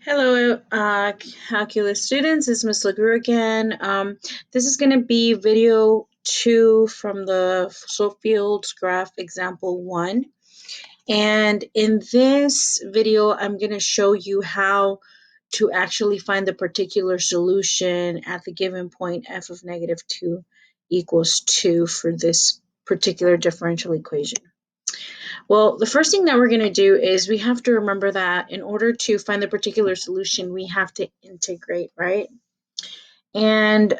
Hello, calculus students. It's Ms. LaGru again. This is going to be video 2 from the slope fields graph example 1. And in this video, I'm going to show you how to actually find the particular solution at the given point f of negative 2 equals 2 for this particular differential equation. Well, the first thing that we're going to do is we have to remember that in order to find the particular solution, we have to integrate, right? And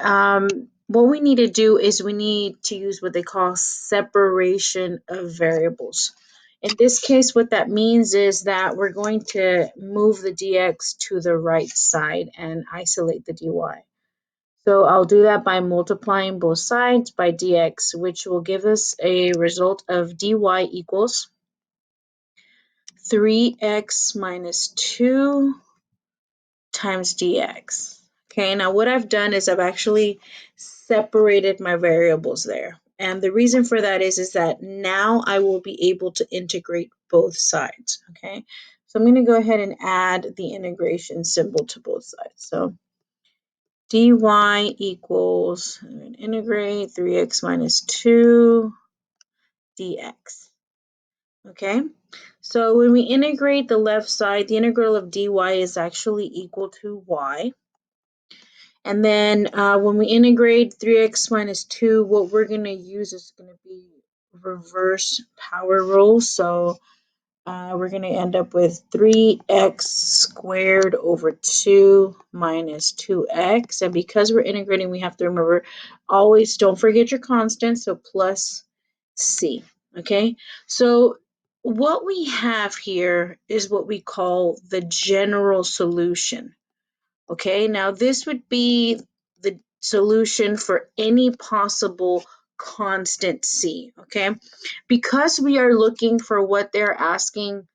what we need to do is we need to use what they call separation of variables. In this case, what that means is that we're going to move the dx to the right side and isolate the dy. So I'll do that by multiplying both sides by dx, which will give us a result of dy equals 3x minus 2 times dx. Okay, now what I've done is I've actually separated my variables there. And the reason for that is that now I will be able to integrate both sides. Okay, so I'm going to go ahead and add the integration symbol to both sides. So dy equals, I'm going to integrate 3x minus 2 dx. Okay, so when we integrate the left side, the integral of dy is actually equal to y. And then when we integrate 3x minus 2, what we're going to use is going to be reverse power rule. So we're going to end up with 3x squared over 2 minus 2x. And because we're integrating, we have to remember, always don't forget your constant, so plus c. Okay, so what we have here is what we call the general solution. Okay, now this would be the solution for any possible constant c. Okay, because we are looking for what they're asking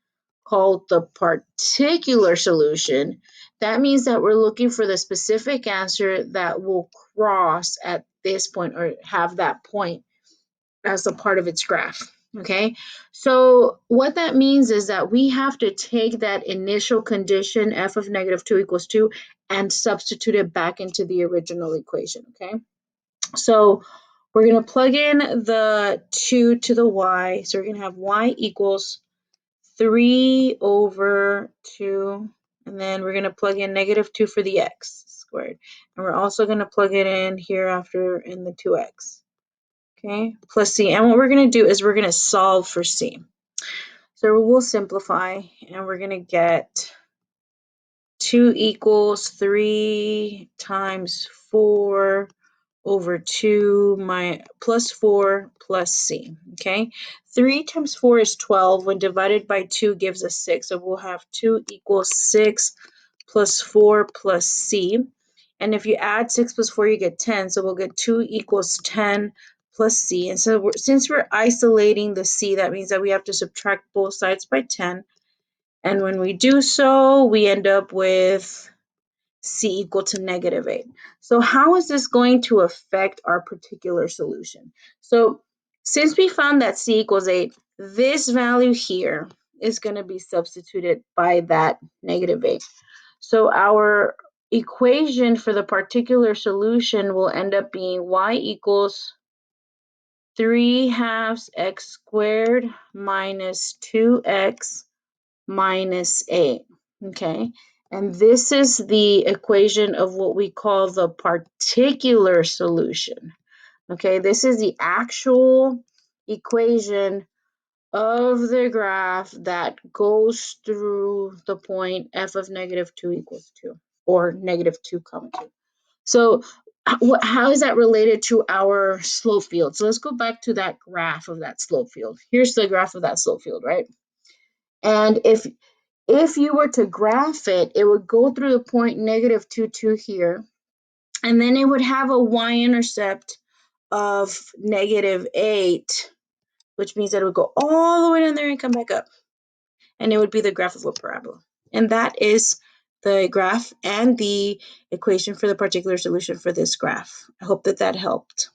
called the particular solution, that means that we're looking for the specific answer that will cross at this point or have that point as a part of its graph. Okay, so what that means is that we have to take that initial condition f of negative 2 equals 2 and substitute it back into the original equation. Okay, so we're going to plug in the 2 to the y. So we're going to have y equals 3 over 2, and then we're going to plug in negative 2 for the x squared. And we're also going to plug it in here after in the 2x. Okay, plus c. And what we're going to do is we're going to solve for c. So we'll simplify, and we're going to get 2 equals 3 times 4 over 2 plus 4 plus c. Okay, 3 times 4 is 12. When divided by 2 gives us 6. So we'll have 2 equals 6 plus 4 plus c. And if you add 6 plus 4, you get 10. So we'll get 2 equals 10 plus c. And so since we're isolating the c, that means that we have to subtract both sides by 10. And when we do so, we end up with c equal to negative 8. So how is this going to affect our particular solution? So since we found that c equals 8, this value here is going to be substituted by that negative 8. So our equation for the particular solution will end up being y equals 3/2 x squared minus 2x minus 8. Okay, and this is the equation of what we call the particular solution. Okay, this is the actual equation of the graph that goes through the point f of negative 2 equals 2, or negative 2 comma 2. So how is that related to our slope field? So let's go back to that graph of that slope field. Here's the graph of that slope field, right? And if you were to graph it, it would go through the point negative 2, 2 here, and then it would have a y-intercept of negative 8, which means that it would go all the way down there and come back up. And it would be the graph of a parabola. And that is the graph and the equation for the particular solution for this graph. I hope that that helped.